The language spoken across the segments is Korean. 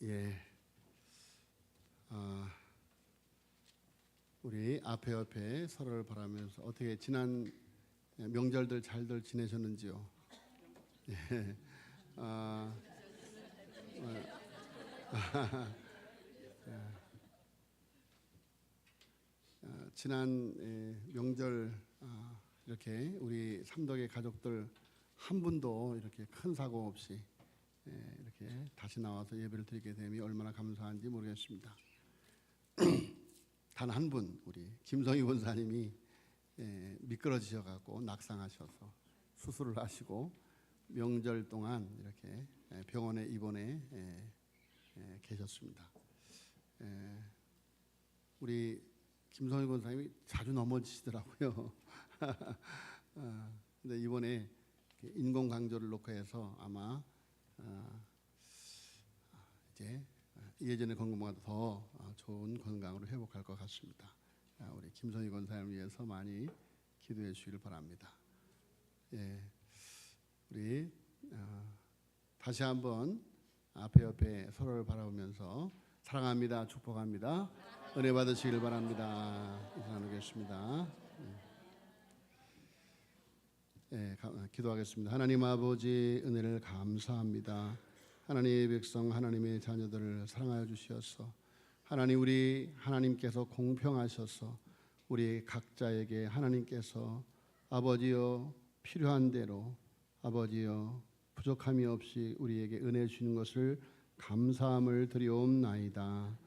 예, 우리 앞에 옆에 서로를 바라면서 어떻게 지난 명절들 잘들 지내셨는지요? 예, 지난 명절 이렇게 우리 삼덕의 가족들 한 분도 이렇게 큰 사고 없이 이렇게 다시 나와서 예배를 드리게 됨이 얼마나 감사한지 모르겠습니다. 단 한 분 우리 김성희 원사님이 미끄러지셔갖고 낙상하셔서 수술을 하시고 명절 동안 이렇게 병원에 입원해 계셨습니다. 우리 김성희 원사님이 자주 넘어지시더라고요. 근데 이번에 인공 강조를 놓고 해서 아마 이제 예전의 건강보다 더 좋은 건강으로 회복할 것 같습니다. 우리 김선희 권사님을 위해서 많이 기도해 주시길 바랍니다. 예, 우리 다시 한번 앞에 옆에 서로를 바라보면서 사랑합니다, 축복합니다, 은혜 받으시길 바랍니다. 인사 나누겠습니다. 기도하겠습니다. 하나님 아버지 은혜를 감사합니다. 하나님의 백성 하나님의 자녀들을 사랑하여 주시어서 하나님 우리 하나님께서 공평하셔서 우리 각자에게 하나님께서 아버지여 필요한 대로 아버지여 부족함이 없이 우리에게 은혜 주시는 것을 감사함을 드리옵나이다.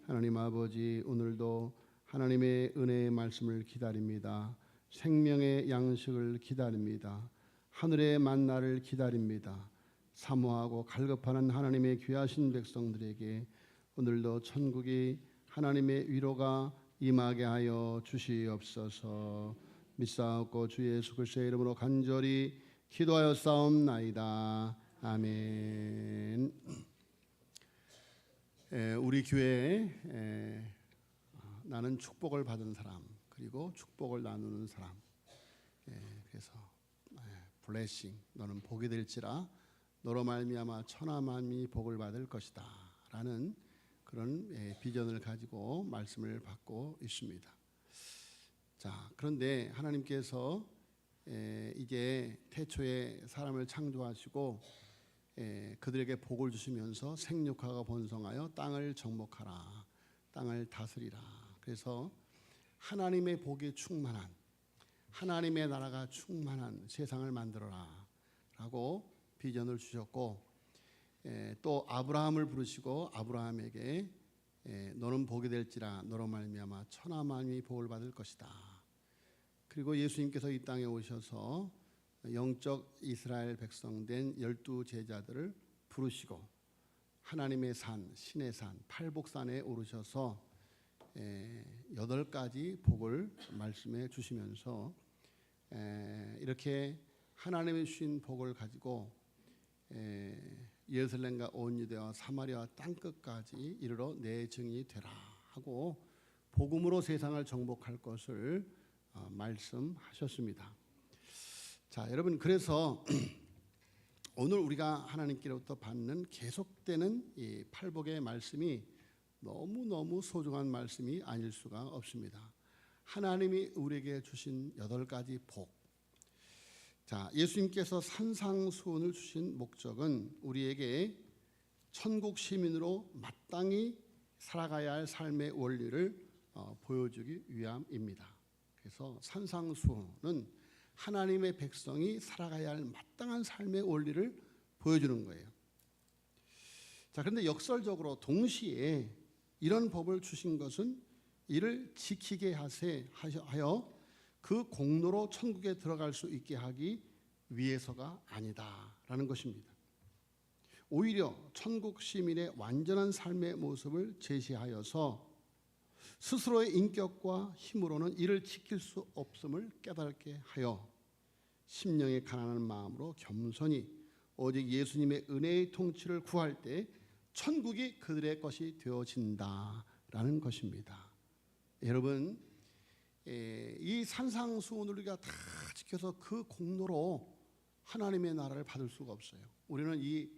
하나님 아버지 오늘도 하나님의 은혜의 말씀을 기다립니다. 생명의 양식을 기다립니다. 하늘의 만나를 기다립니다. 사모하고 갈급하는 하나님의 귀하신 백성들에게 오늘도 천국이 하나님의 위로가 임하게 하여 주시옵소서. 믿사옵고 주 예수 그리스도의 이름으로 간절히 기도하여 싸움나이다. 아멘. 우리 교회에 나는 축복을 받은 사람 그리고 축복을 나누는 사람, 그래서 블레싱 너는 복이 될지라 너로 말미암아 천하 만민이 복을 받을 것이다 라는 그런 비전을 가지고 말씀을 받고 있습니다. 자, 그런데 하나님께서 이제 태초에 사람을 창조하시고 그들에게 복을 주시면서 생육하고 번성하여 땅을 정복하라, 땅을 다스리라. 그래서 하나님의 복이 충만한, 하나님의 나라가 충만한 세상을 만들어라 라고 비전을 주셨고, 또 아브라함을 부르시고 아브라함에게 너는 복이 될지라 너로 말미암아 천하 만민이 복을 받을 것이다. 그리고 예수님께서 이 땅에 오셔서 영적 이스라엘 백성된 12 제자들을 부르시고 하나님의 산, 신의 산, 팔복산에 오르셔서 8가지 복을 말씀해 주시면서 이렇게 하나님의 주신 복을 가지고 예루살렘과 온 유대와 사마리아 땅끝까지 이르러 내 증인이 되라 하고 복음으로 세상을 정복할 것을 말씀하셨습니다. 자, 여러분, 그래서 오늘 우리가 하나님께로부터 받는 계속되는 이 팔복의 말씀이 너무너무 소중한 말씀이 아닐 수가 없습니다. 하나님이 우리에게 주신 8가지 복. 자, 예수님께서 산상수훈을 주신 목적은 우리에게 천국 시민으로 마땅히 살아가야 할 삶의 원리를 보여주기 위함입니다. 그래서 산상수훈은 하나님의 백성이 살아가야 할 마땅한 삶의 원리를 보여주는 거예요. 자, 그런데 역설적으로 동시에 이런 법을 주신 것은 이를 지키게 하여 그 공로로 천국에 들어갈 수 있게 하기 위해서가 아니다라는 것입니다. 오히려 천국 시민의 완전한 삶의 모습을 제시하여서 스스로의 인격과 힘으로는 이를 지킬 수 없음을 깨닫게 하여 심령의 가난한 마음으로 겸손히 오직 예수님의 은혜의 통치를 구할 때 천국이 그들의 것이 되어진다라는 것입니다. 여러분, 이 산상수훈을 우리가 다 지켜서 그 공로로 하나님의 나라를 받을 수가 없어요. 우리는 이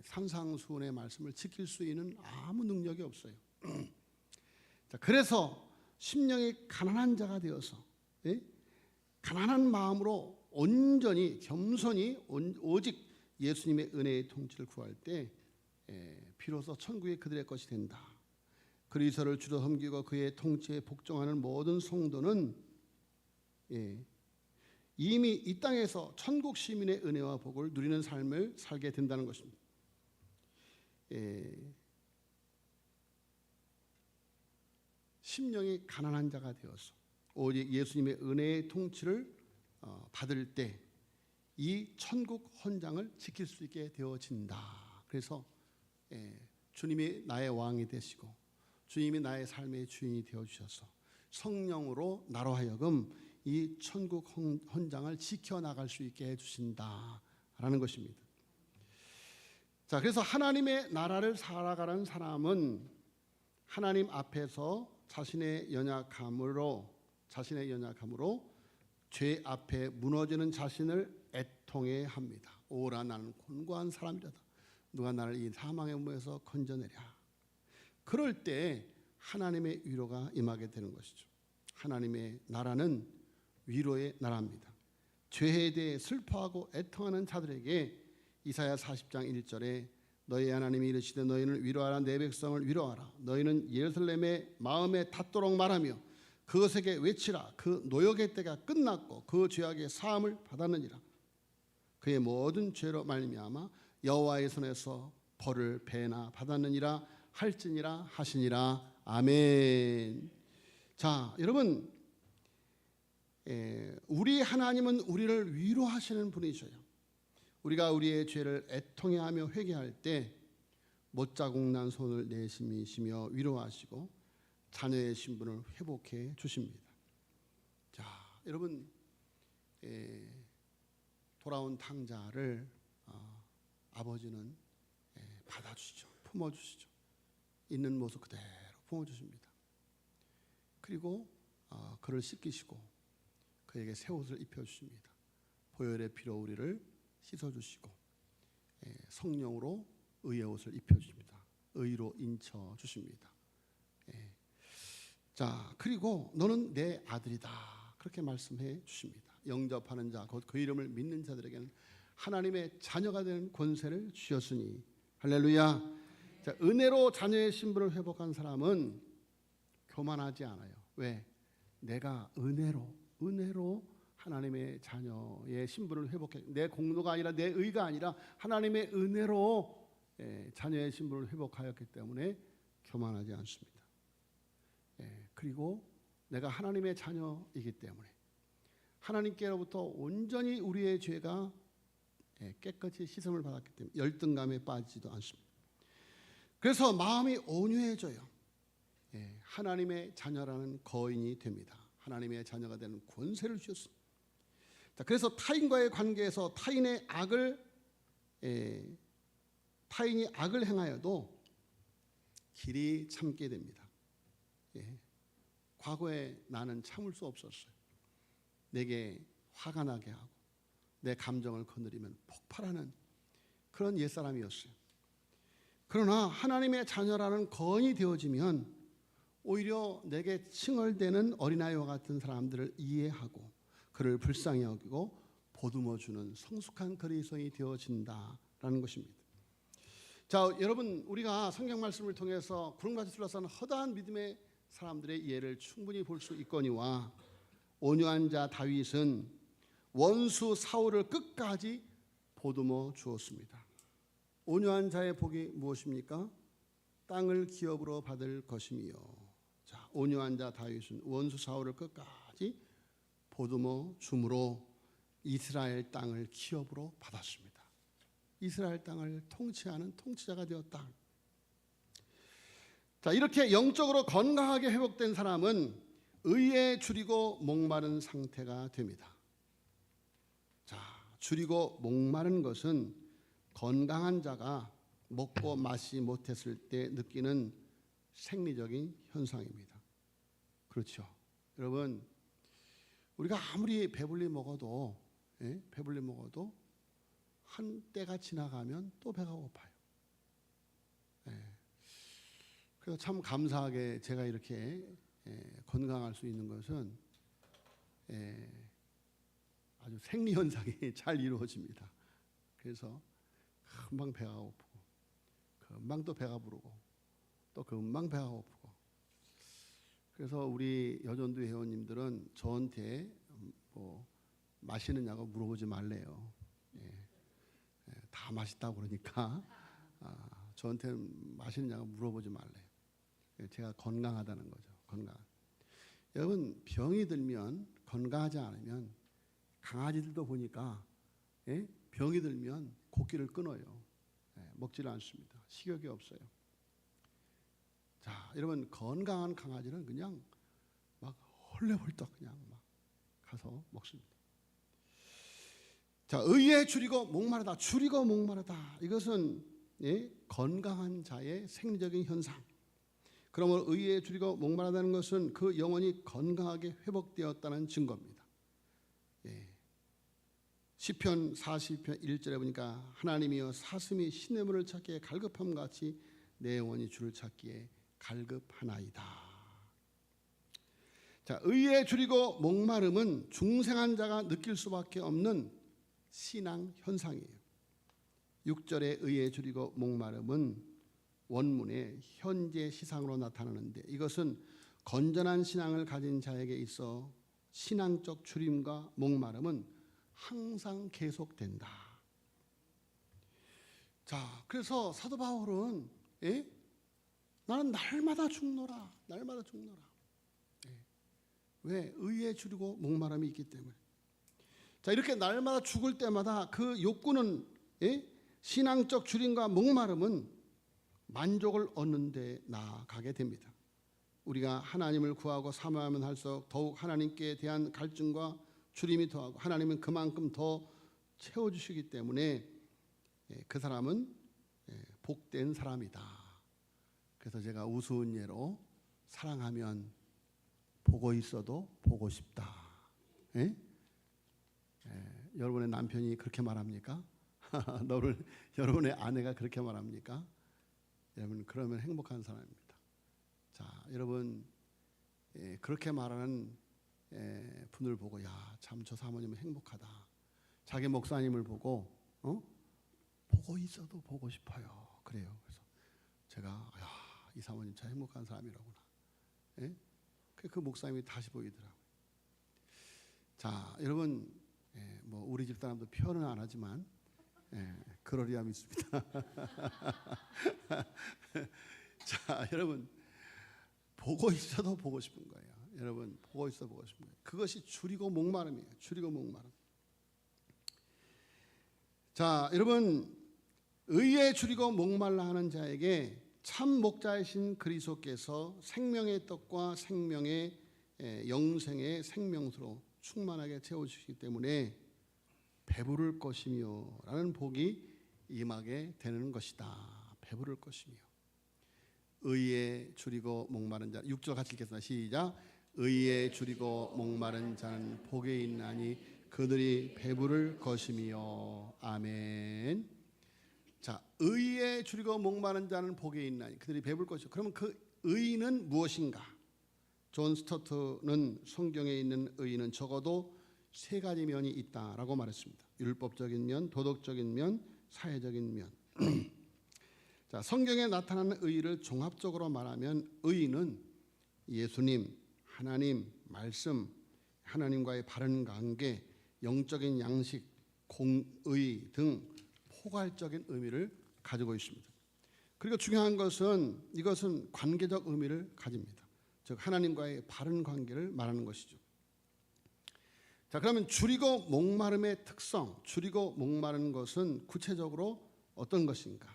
산상수훈의 말씀을 지킬 수 있는 아무 능력이 없어요. 자, 그래서 심령이 가난한 자가 되어서 가난한 마음으로 온전히 겸손히 오직 예수님의 은혜의 통치를 구할 때 비로소 천국이 그들의 것이 된다. 그리스도를 주로 섬기고 그의 통치에 복종하는 모든 성도는 이미 이 땅에서 천국 시민의 은혜와 복을 누리는 삶을 살게 된다는 것입니다. 심령이 가난한 자가 되어서 오직 예수님의 은혜의 통치를 받을 때 이 천국 헌장을 지킬 수 있게 되어진다. 그래서 주님이 나의 왕이 되시고 주님이 나의 삶의 주인이 되어주셔서 성령으로 나로 하여금 이 천국 헌장을 지켜나갈 수 있게 해주신다라는 것입니다. 자, 그래서 하나님의 나라를 살아가는 사람은 하나님 앞에서 자신의 연약함으로 죄 앞에 무너지는 자신을 애통해 합니다. 오라 나는 곤고한 사람이라다. 누가 나를 이 사망의 문에서 건져내랴. 그럴 때 하나님의 위로가 임하게 되는 것이죠. 하나님의 나라는 위로의 나라입니다. 죄에 대해 슬퍼하고 애통하는 자들에게 이사야 40장 1절에 너희 하나님이 이르시되 너희는 위로하라 내 백성을 위로하라. 너희는 예루살렘의 마음에 닿도록 말하며 그것에게 외치라. 그 노역의 때가 끝났고 그 죄악의 사함을 받았느니라. 그의 모든 죄로 말미암아 여호와의 손에서 벌을 배나 받았느니라 할지니라 하시니라. 아멘. 자, 여러분, 우리 하나님은 우리를 위로하시는 분이셔요. 우리가 우리의 죄를 애통해하며 회개할 때 못자국 난 손을 내미시며 위로하시고 자녀의 신분을 회복해 주십니다. 자, 여러분, 돌아온 탕자를 아버지는 받아주시죠. 품어주시죠. 있는 모습 그대로 품어주십니다. 그리고 그를 씻기시고 그에게 새 옷을 입혀주십니다. 보혈의 피로 우리를 씻어주시고 성령으로 의의 옷을 입혀주십니다. 의로 인쳐주십니다. 자, 그리고 너는 내 아들이다. 그렇게 말씀해 주십니다. 영접하는 자, 곧 그 이름을 믿는 자들에게는 하나님의 자녀가 되는 권세를 주셨으니 할렐루야. 자, 은혜로 자녀의 신분을 회복한 사람은 교만하지 않아요. 왜? 내가 은혜로 하나님의 자녀의 신분을 회복해, 내 공로가 아니라 내 의가 아니라 하나님의 은혜로 자녀의 신분을 회복하였기 때문에 교만하지 않습니다. 그리고 내가 하나님의 자녀이기 때문에 하나님께로부터 온전히 우리의 죄가 깨끗이 씻음을 받았기 때문에 열등감에 빠지지도 않습니다. 그래서 마음이 온유해져요. 하나님의 자녀라는 거인이 됩니다. 하나님의 자녀가 되는 권세를 주셨습니다. 자, 그래서 타인과의 관계에서 타인이 악을 행하여도 길이 참게 됩니다. 과거에 나는 참을 수 없었어요. 내게 화가 나게 하고 내 감정을 거느리면 폭발하는 그런 옛사람이었어요. 그러나 하나님의 자녀라는 거인이 되어지면 오히려 내게 칭얼대는 어린아이와 같은 사람들을 이해하고 그를 불쌍히 여기고 보듬어주는 성숙한 그리스도인이 되어진다라는 것입니다. 자, 여러분, 우리가 성경 말씀을 통해서 구름같이 둘러싼 허다한 믿음의 사람들의 예를 충분히 볼 수 있거니와 온유한 자 다윗은 원수 사울을 끝까지 보듬어 주었습니다. 온유한 자의 복이 무엇입니까? 땅을 기업으로 받을 것이며. 자, 온유한 자 다윗은 원수 사울을 끝까지 보듬어 줌으로 이스라엘 땅을 기업으로 받았습니다. 이스라엘 땅을 통치하는 통치자가 되었다. 자, 이렇게 영적으로 건강하게 회복된 사람은 의에 줄이고 목마른 상태가 됩니다. 자, 줄이고 목마른 것은 건강한 자가 먹고 마시 못했을 때 느끼는 생리적인 현상입니다. 그렇죠. 여러분, 우리가 아무리 배불리 먹어도 한때가 지나가면 또 배가 고파요. 그래서 참 감사하게 제가 이렇게 건강할 수 있는 것은 아주 생리현상이 잘 이루어집니다. 그래서 금방 배가 고프고, 금방 또 배가 부르고, 또 금방 배가 고프고. 그래서 우리 여전도 회원님들은 저한테 뭐 마시느냐고 물어보지 말래요. 다 맛있다고 그러니까 저한테 마시느냐고 물어보지 말래요. 제가 건강하다는 거죠. 건강. 여러분, 병이 들면, 건강하지 않으면, 강아지들도 보니까 병이 들면 코끼를 끊어요. 먹지를 않습니다. 식욕이 없어요. 자, 여러분, 건강한 강아지는 그냥 막 헐레벌떡 그냥 막 가서 먹습니다. 자, 의에 줄이고 목마르다. 줄이고 목마르다. 이것은 건강한 자의 생리적인 현상. 그러므로 의에 줄이고 목마르다는 것은 그 영혼이 건강하게 회복되었다는 증거입니다. 시편 40편 1절에 보니까 하나님이여 사슴이 시냇물을 찾기에 갈급함 같이 내 영혼이 주를 찾기에 갈급하나이다. 자, 의에 줄이고 목마름은 중생한 자가 느낄 수밖에 없는 신앙 현상이에요. 6절에 의에 줄이고 목마름은 원문에 현재 시상으로 나타나는데 이것은 건전한 신앙을 가진 자에게 있어 신앙적 줄임과 목마름은 항상 계속된다. 자, 그래서 사도 바울은 나는 날마다 죽노라, 날마다 죽노라. 왜? 의에 줄이고 목마름이 있기 때문에. 자, 이렇게 날마다 죽을 때마다 그 욕구는 신앙적 줄임과 목마름은 만족을 얻는 데 나아가게 됩니다. 우리가 하나님을 구하고 사모하면 할수록 더욱 하나님께 대한 갈증과 줄임이 더하고 하나님은 그만큼 더 채워주시기 때문에 그 사람은 복된 사람이다. 그래서 제가 우스운 예로 사랑하면 보고 있어도 보고 싶다. 여러분의 남편이 그렇게 말합니까? 여러분의 아내가 그렇게 말합니까? 여러분, 그러면 행복한 사람입니다. 자, 여러분, 그렇게 말하는 분을 보고 야, 참 저 사모님은 행복하다. 자기 목사님을 보고 보고 있어도 보고 싶어요. 그래요. 그래서 제가 야, 이 사모님 참 행복한 사람이라구나. 그 목사님이 다시 보이더라고요. 자, 여러분, 뭐 우리 집 사람도 표현은 안 하지만 그러리야 믿습니다. 자, 여러분, 보고 있어도 보고 싶은 거예요. 여러분, 보고 있어 보고 싶은 거예요. 그것이 줄이고 목마름이에요. 줄이고 목마름. 자, 여러분, 의에 줄이고 목말라 하는 자에게 참 목자이신 그리스도께서 생명의 떡과 생명의 영생의 생명수로 충만하게 채워주시기 때문에 배부를 것이며 라는 복이 임하게 되는 것이다. 배부를 것이며. 의에 줄이고 목마른 자, 6절 같이 읽겠습니다. 시작. 의에 줄이고 목마른 자는 복이 있나니 그들이 배부를 것이며. 아멘. 자, 의에 줄이고 목마른 자는 복이 있나니 그들이 배부를 것이요. 그러면 그 의는 무엇인가? 존 스토트는 성경에 있는 의는 적어도 세 가지 면이 있다라고 말했습니다. 율법적인 면, 도덕적인 면, 사회적인 면. 자, 성경에 나타나는 의를 종합적으로 말하면 의는 예수님, 하나님, 말씀, 하나님과의 바른 관계, 영적인 양식, 공의 등 포괄적인 의미를 가지고 있습니다. 그리고 중요한 것은 이것은 관계적 의미를 가집니다. 즉 하나님과의 바른 관계를 말하는 것이죠. 자, 그러면 줄이고 목마름의 특성, 줄이고 목마른 것은 구체적으로 어떤 것인가?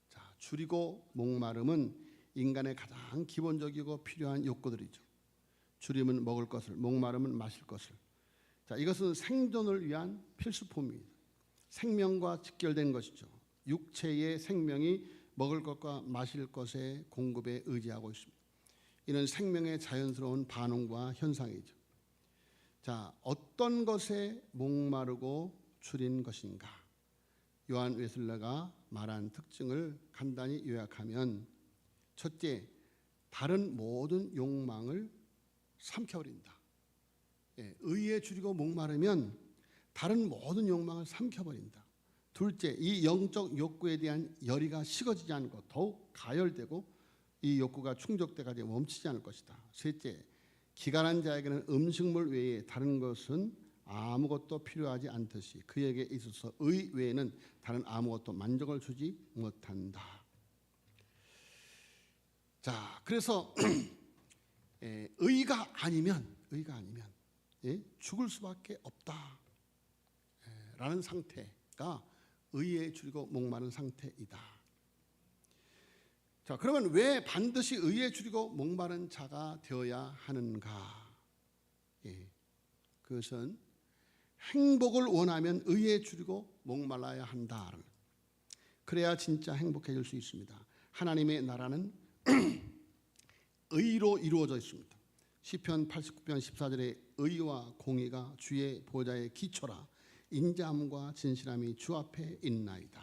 자, 줄이고 목마름은 인간의 가장 기본적이고 필요한 욕구들이죠. 줄이면 먹을 것을, 목마름은 마실 것을. 자, 이것은 생존을 위한 필수품입니다. 생명과 직결된 것이죠. 육체의 생명이 먹을 것과 마실 것의 공급에 의지하고 있습니다. 이는 생명의 자연스러운 반응과 현상이죠. 자, 어떤 것에 목마르고 줄인 것인가? 요한 웨슬레가 말한 특징을 간단히 요약하면, 첫째, 다른 모든 욕망을 삼켜버린다. 의에 줄이고 목마르면 다른 모든 욕망을 삼켜버린다. 둘째, 이 영적 욕구에 대한 열의가 식어지지 않고 더욱 가열되고 이 욕구가 충족돼가지고 멈추지 않을 것이다. 셋째, 기간한 자에게는 음식물 외에 다른 것은 아무것도 필요하지 않듯이 그에게 있어서 의 외에는 다른 아무것도 만족을 주지 못한다. 자, 그래서 의가 아니면 죽을 수밖에 없다라는 상태가 의에 줄이고 목마른 상태이다. 자, 그러면 왜 반드시 의에 줄이고 목마른 자가 되어야 하는가? 그것은 행복을 원하면 의에 줄이고 목말라야 한다. 그래야 진짜 행복해질 수 있습니다. 하나님의 나라는 의로 이루어져 있습니다. 시편 89편 14절에 의와 공의가 주의 보좌의 기초라 인자함과 진실함이 주 앞에 있나이다.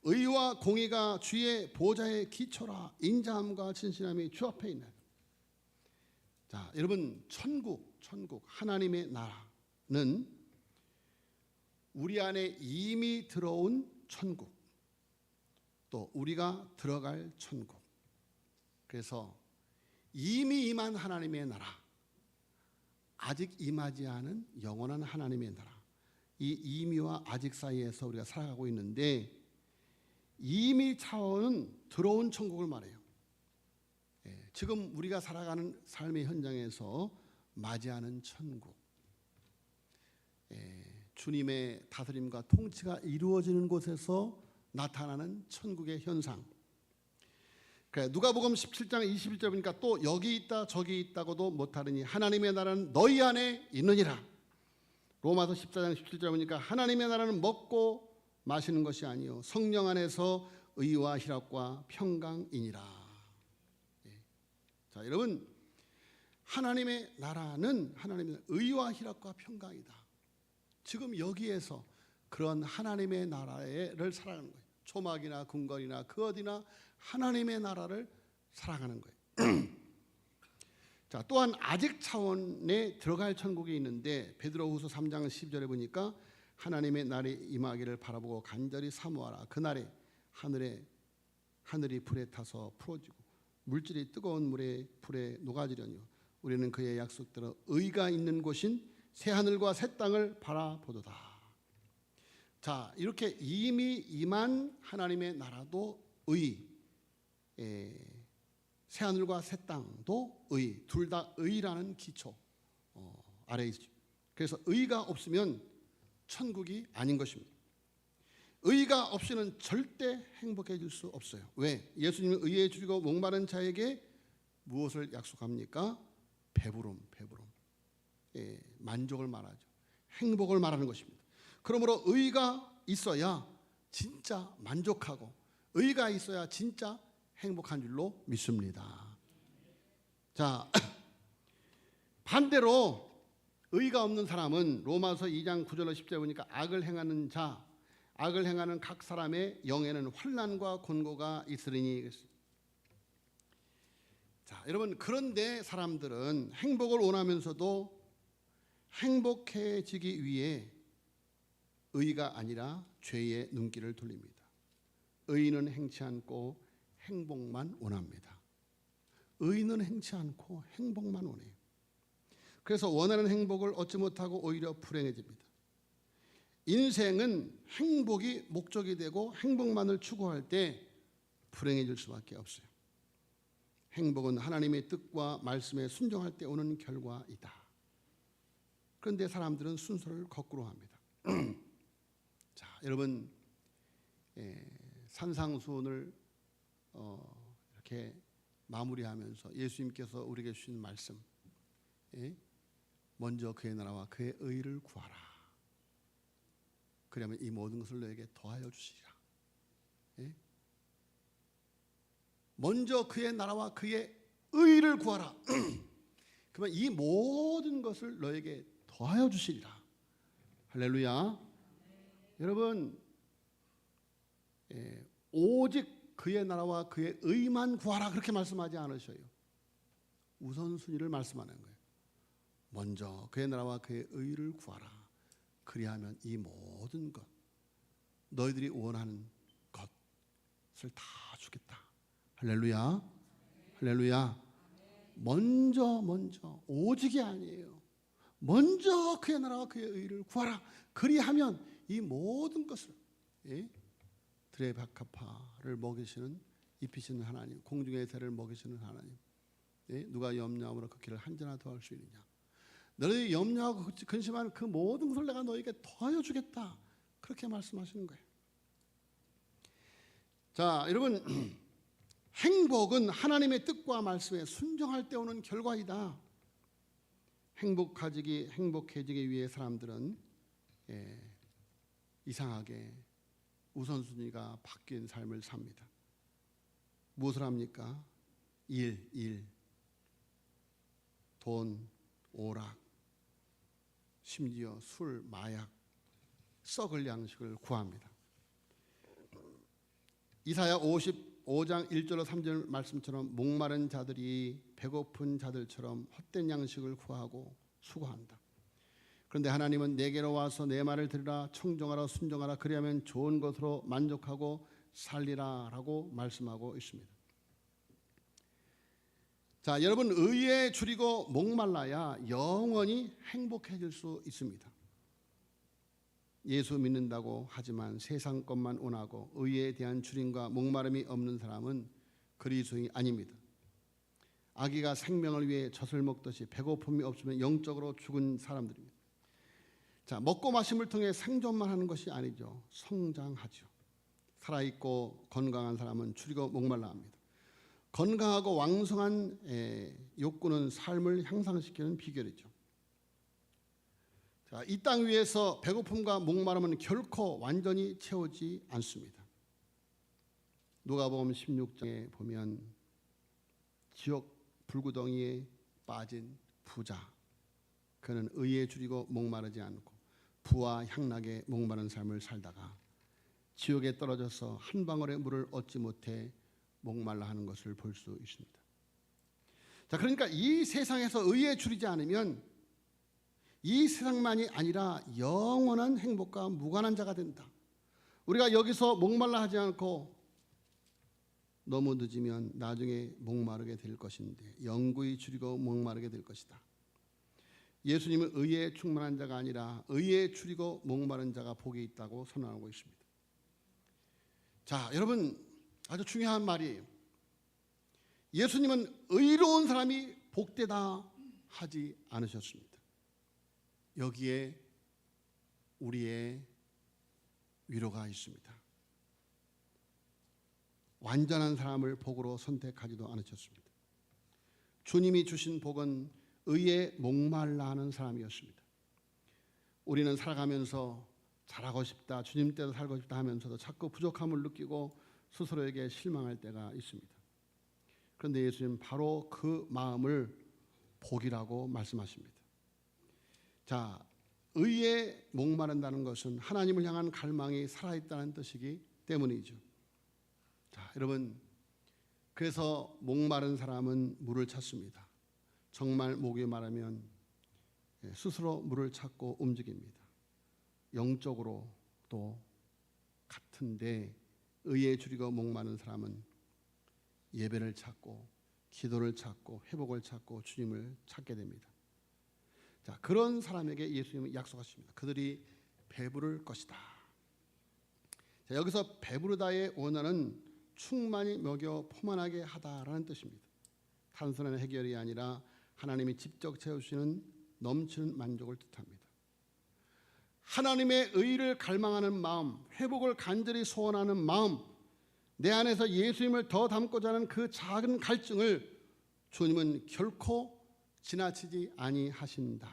의와 공의가 주의 보좌의 기초라 인자함과 진실함이 주 앞에 있나이다. 자, 여러분, 천국 하나님의 나라는 우리 안에 이미 들어온 천국, 또 우리가 들어갈 천국. 그래서 이미 임한 하나님의 나라, 아직 임하지 않은 영원한 하나님의 나라, 이 이미와 아직 사이에서 우리가 살아가고 있는데, 이미 차원은 들어온 천국을 말해요. 지금 우리가 살아가는 삶의 현장에서 맞이하는 천국, 주님의 다스림과 통치가 이루어지는 곳에서 나타나는 천국의 현상. 누가복음 17장 21절 보니까 또 여기 있다 저기 있다고도 못하느니 하나님의 나라는 너희 안에 있느니라. 로마서 14장 17절 보니까 하나님의 나라는 먹고 마시는 것이 아니요 성령 안에서 의와 희락과 평강이니라. 자, 여러분, 하나님의 나라는 의와 희락과 평강이다. 지금 여기에서 그런 하나님의 나라를 살아가는 거예요. 초막이나 궁궐이나 그 어디나 하나님의 나라를 살아가는 거예요. 자, 또한 아직 차원에 들어갈 천국이 있는데 베드로후서 3장 10절에 보니까 하나님의 날이 임하기를 바라보고 간절히 사모하라. 그날에 하늘이 불에 타서 풀어지고 물질이 뜨거운 불에 녹아지려니와 우리는 그의 약속대로 의가 있는 곳인 새 하늘과 새 땅을 바라보도다. 자, 이렇게 이미 임한 하나님의 나라도 의, 새 하늘과 새 땅도 의, 둘 다 의라는 기초 아래에 있죠. 그래서 의가 없으면 천국이 아닌 것입니다. 의가 없이는 절대 행복해질 수 없어요. 왜? 예수님은 의에 줄이고 목마른 자에게 무엇을 약속합니까? 배부름. 만족을 말하죠. 행복을 말하는 것입니다. 그러므로 의가 있어야 진짜 만족하고 의가 있어야 진짜 행복한 줄로 믿습니다. 자, 반대로 의가 없는 사람은 로마서 2장 9절로 10절 보니까 악을 행하는 각 사람의 영에는 환난과 곤고가 있으리니. 자, 여러분, 그런데 사람들은 행복을 원하면서도 행복해지기 위해 의가 아니라 죄의 눈길을 돌립니다. 의는 행치 않고 행복만 원합니다. 의는 행치 않고 행복만 원해요. 그래서 원하는 행복을 얻지 못하고 오히려 불행해집니다. 인생은 행복이 목적이 되고 행복만을 추구할 때 불행해질 수밖에 없어요. 행복은 하나님의 뜻과 말씀에 순종할 때 오는 결과이다. 그런데 사람들은 순서를 거꾸로 합니다. 자, 여러분, 산상수훈을 이렇게 마무리하면서 예수님께서 우리에게 주신 말씀, 먼저 그의 나라와 그의 의를 구하라. 그러면 이 모든 것을 너에게 더하여 주시리라. 먼저 그의 나라와 그의 의를 구하라. 그러면 이 모든 것을 너에게 더하여 주시리라. 할렐루야. 여러분, 오직 그의 나라와 그의 의만 구하라 그렇게 말씀하지 않으셔요. 우선순위를 말씀하는 거예요. 먼저 그의 나라와 그의 의를 구하라. 그리하면 이 모든 것, 너희들이 원하는 것을 다 주겠다. 할렐루야. 할렐루야. 먼저 오직이 아니에요. 먼저 그의 나라와 그의 의를 구하라. 그리하면 이 모든 것을, 드레바카파를 먹이시는, 입히시는 하나님, 공중의 새를 먹이시는 하나님, 누가 염려함으로 그 길을 한자나 더할 수 있느냐. 너희 염려하고 근심하는 그 모든 것을 내가 너에게 더하여 주겠다. 그렇게 말씀하시는 거예요. 자, 여러분, 행복은 하나님의 뜻과 말씀에 순종할 때 오는 결과이다. 행복해지기 위해 사람들은 이상하게 우선순위가 바뀐 삶을 삽니다. 무엇을 합니까? 일, 돈, 오락, 심지어 술, 마약, 썩을 양식을 구합니다. 이사야 55장 1절로 3절 말씀처럼 목마른 자들이 배고픈 자들처럼 헛된 양식을 구하고 수고한다. 그런데 하나님은 내게로 와서 내 말을 들으라, 청종하라, 순종하라, 그리하면 좋은 것으로 만족하고 살리라 라고 말씀하고 있습니다. 자, 여러분, 의에 줄이고 목말라야 영원히 행복해질 수 있습니다. 예수 믿는다고 하지만 세상 것만 원하고 의에 대한 줄임과 목마름이 없는 사람은 그리스도인이 아닙니다. 아기가 생명을 위해 젖을 먹듯이 배고픔이 없으면 영적으로 죽은 사람들입니다. 자, 먹고 마심을 통해 생존만 하는 것이 아니죠. 성장하죠. 살아있고 건강한 사람은 줄이고 목말라 합니다. 건강하고 왕성한 욕구는 삶을 향상시키는 비결이죠. 자, 이 땅 위에서 배고픔과 목마름은 결코 완전히 채우지 않습니다. 누가복음 16장에 보면 지옥 불구덩이에 빠진 부자, 그는 의에 줄이고 목마르지 않고 부와 향락에 목마른 삶을 살다가 지옥에 떨어져서 한 방울의 물을 얻지 못해 목말라 하는 것을 볼 수 있습니다. 자, 그러니까 이 세상에서 의에 줄이지 않으면 이 세상만이 아니라 영원한 행복과 무관한 자가 된다. 우리가 여기서 목말라 하지 않고 너무 늦으면 나중에 목마르게 될 것인데 영구히 줄이고 목마르게 될 것이다. 예수님은 의에 충만한 자가 아니라 의에 줄이고 목마른 자가 복이 있다고 선언하고 있습니다. 자, 여러분, 아주 중요한 말이에요. 예수님은 의로운 사람이 복되다 하지 않으셨습니다. 여기에 우리의 위로가 있습니다. 완전한 사람을 복으로 선택하지도 않으셨습니다. 주님이 주신 복은 의에 목말라 하는 사람이었습니다. 우리는 살아가면서 잘하고 싶다, 주님 때도 살고 싶다 하면서도 자꾸 부족함을 느끼고 스스로에게 실망할 때가 있습니다. 그런데 예수님은 바로 그 마음을 복이라고 말씀하십니다. 자, 의에 목마른다는 것은 하나님을 향한 갈망이 살아있다는 뜻이기 때문이죠. 자, 여러분, 그래서 목마른 사람은 물을 찾습니다. 정말 목이 마르면 스스로 물을 찾고 움직입니다. 영적으로도 같은데 의에 줄이고 목마른 사람은 예배를 찾고 기도를 찾고 회복을 찾고 주님을 찾게 됩니다. 자, 그런 사람에게 예수님은 약속하십니다. 그들이 배부를 것이다. 자, 여기서 배부르다의 원어는 충만히 먹여 포만하게 하다라는 뜻입니다. 단순한 해결이 아니라 하나님이 직접 채우시는 넘치는 만족을 뜻합니다. 하나님의 의를 갈망하는 마음, 회복을 간절히 소원하는 마음, 내 안에서 예수님을 더 닮고자 하는 그 작은 갈증을 주님은 결코 지나치지 아니하신다.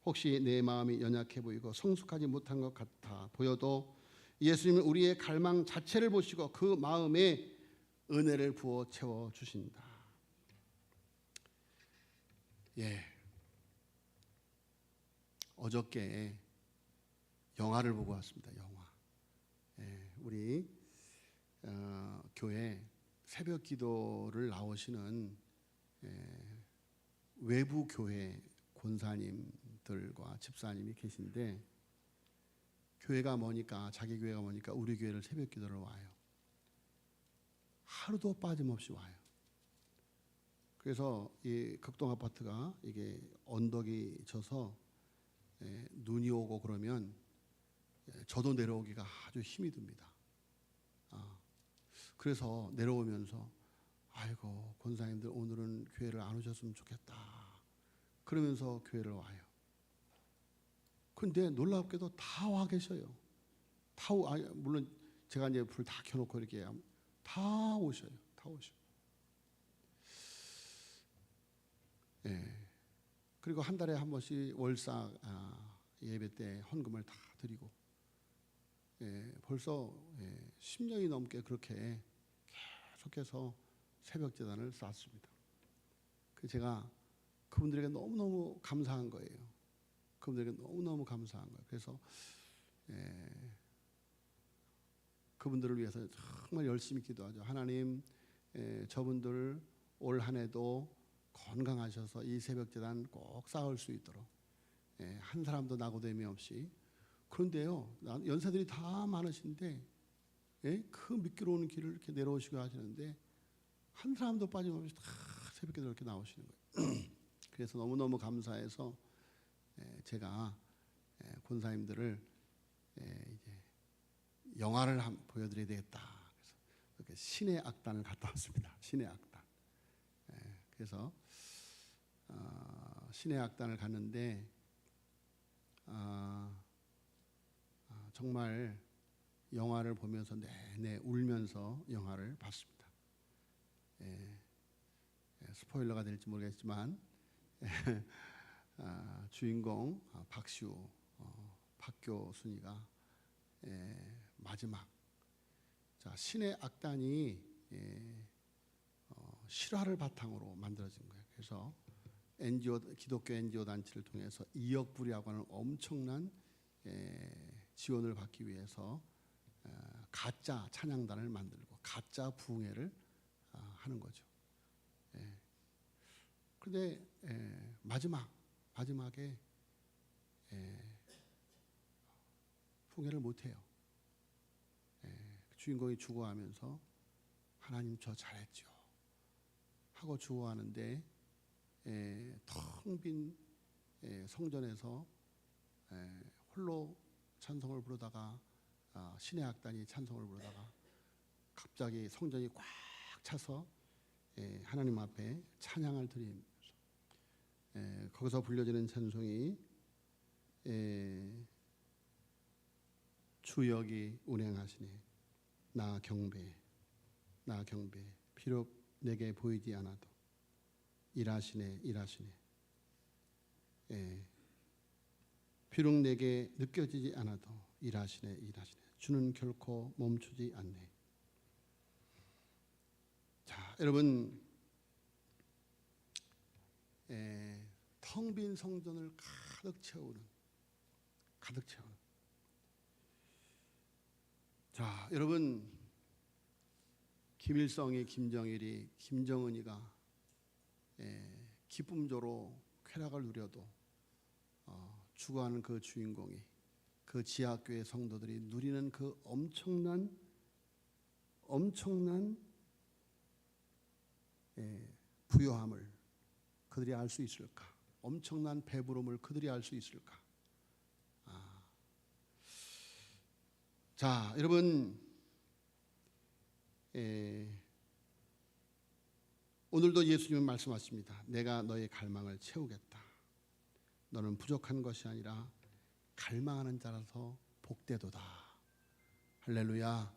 혹시 내 마음이 연약해 보이고 성숙하지 못한 것 같아 보여도 예수님은 우리의 갈망 자체를 보시고 그 마음에 은혜를 부어 채워주신다. 어저께 영화를 보고 왔습니다. 영화. 우리 교회 새벽 기도를 나오시는 외부 교회 권사님들과 집사님이 계신데, 교회가 뭐니까, 자기 교회가 뭐니까 우리 교회를 새벽 기도를 와요. 하루도 빠짐없이 와요. 그래서 이 극동 아파트가 이게 언덕이 져서 눈이 오고 그러면 저도 내려오기가 아주 힘이 듭니다. 그래서 내려오면서 아이고 권사님들 오늘은 교회를 안 오셨으면 좋겠다 그러면서 교회를 와요. 근데 놀랍게도 다 와 계셔요. 물론 제가 이제 불 다 켜놓고 이렇게 다 오셔요. 다 오셔요. 그리고 한 달에 한 번씩 월사 예배 때 헌금을 다 드리고, 벌써 10년이 넘게 그렇게 계속해서 새벽 제단을 쌓았습니다. 제가 그분들에게 너무너무 감사한 거예요. 그분들에게 너무너무 감사한 거예요. 그래서 그분들을 위해서 정말 열심히 기도하죠. 하나님, 저분들 올 한 해도 건강하셔서 이 새벽 제단 꼭 쌓을 수 있도록 한 사람도 낙오됨이 없이. 그런데요, 연세들이 다 많으신데 그 미끄러운 길을 이렇게 내려오시고 하시는데 한 사람도 빠짐없이 다 새벽에 이렇게 나오시는 거예요. 그래서 너무너무 감사해서 제가 권사님들을 이제 영화를 한번 보여드려야 되겠다. 그래서 이렇게 신의 악단을 갔다 왔습니다. 신의 악단. 그래서 신의 악단을 갔는데 정말 영화를 보면서 내내 울면서 영화를 봤습니다. 스포일러가 될지 모르겠지만 주인공 박시우 박교순이가 마지막 신의 악단이 실화를 바탕으로 만들어진 거예요. 그래서 기독교 NGO 단체를 통해서 2억 불이라고 하는 엄청난 지원을 받기 위해서 가짜 찬양단을 만들고 가짜 부흥회를 하는 거죠. 그런데 마지막에 부흥회를 못해요. 주인공이 죽어가면서 하나님 저 잘했죠 하고 죽어가는데 텅 빈 성전에서 홀로 찬송을 부르다가 신의 악단이 찬송을 부르다가 갑자기 성전이 꽉 차서 하나님 앞에 찬양을 드리면서 거기서 불려지는 찬송이 주역이 운행하시네 나 경배 비록 내게 보이지 않아도 일하시네 비록 내게 느껴지지 않아도 일하시네 주는 결코 멈추지 않네. 자, 여러분, 텅 빈 성전을 가득 채우는. 자, 여러분, 김일성이, 김정일이, 김정은이가 기쁨조로 쾌락을 누려도 죽어가는 그 주인공이, 그 지하교회 성도들이 누리는 그 엄청난 부요함을 그들이 알 수 있을까? 엄청난 배부름을 그들이 알 수 있을까? 자, 여러분, 오늘도 예수님은 말씀하십니다. 내가 너의 갈망을 채우겠다. 너는 부족한 것이 아니라 갈망하는 자라서 복되도다. 할렐루야.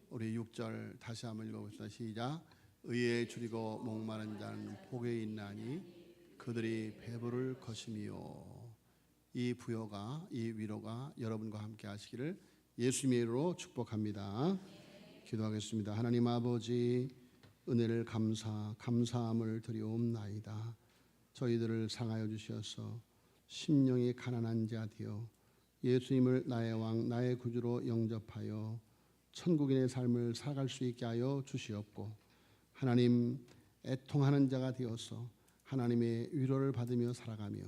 우리 6절 다시 한번 읽어봅시다. 시작. 의에 줄이고 목마른 자는 복에 있나니 그들이 배부를 것이며. 이 부요가, 이 위로가 여러분과 함께 하시기를 예수님의 이름으로 축복합니다. 기도하겠습니다. 하나님 아버지, 은혜를 감사함을 드리옵나이다. 저희들을 상하여 주셔서 심령이 가난한 자 되어 예수님을 나의 왕 나의 구주로 영접하여 천국인의 삶을 살아갈 수 있게 하여 주시옵고, 하나님 애통하는 자가 되어서 하나님의 위로를 받으며 살아가며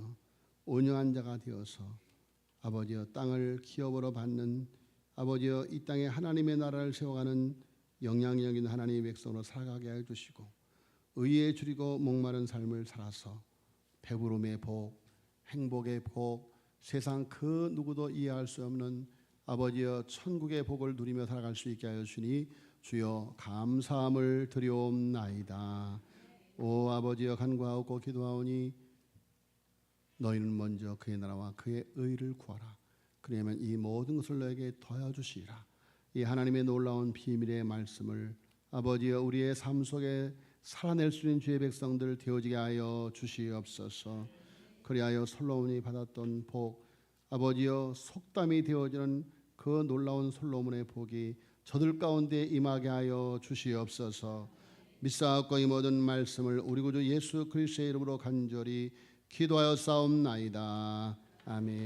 온유한 자가 되어서 아버지여 땅을 기업으로 받는 아버지여 이 땅에 하나님의 나라를 세워가는 영향력 있는 하나님의 백성으로 살아가게 하여 주시고, 의에 줄이고 목마른 삶을 살아서 배부름의 복, 행복의 복, 세상 그 누구도 이해할 수 없는 아버지여 천국의 복을 누리며 살아갈 수 있게 하여 주시니 주여 감사함을 드리옵나이다. 오 아버지여 간구하고 기도하오니 너희는 먼저 그의 나라와 그의 의를 구하라. 그러면 이 모든 것을 너에게 더하여 주시리라. 이 하나님의 놀라운 비밀의 말씀을 아버지여 우리의 삶 속에 살아낼 수 있는 주의 백성들 되어지게 하여 주시옵소서. 그리하여 솔로몬이 받았던 복, 아버지여 속담이 되어지는 그 놀라운 솔로몬의 복이 저들 가운데 임하게 하여 주시옵소서. 믿사옵고 이 모든 말씀을 우리 구주 예수 그리스도의 이름으로 간절히 기도하여 싸움나이다. 아멘.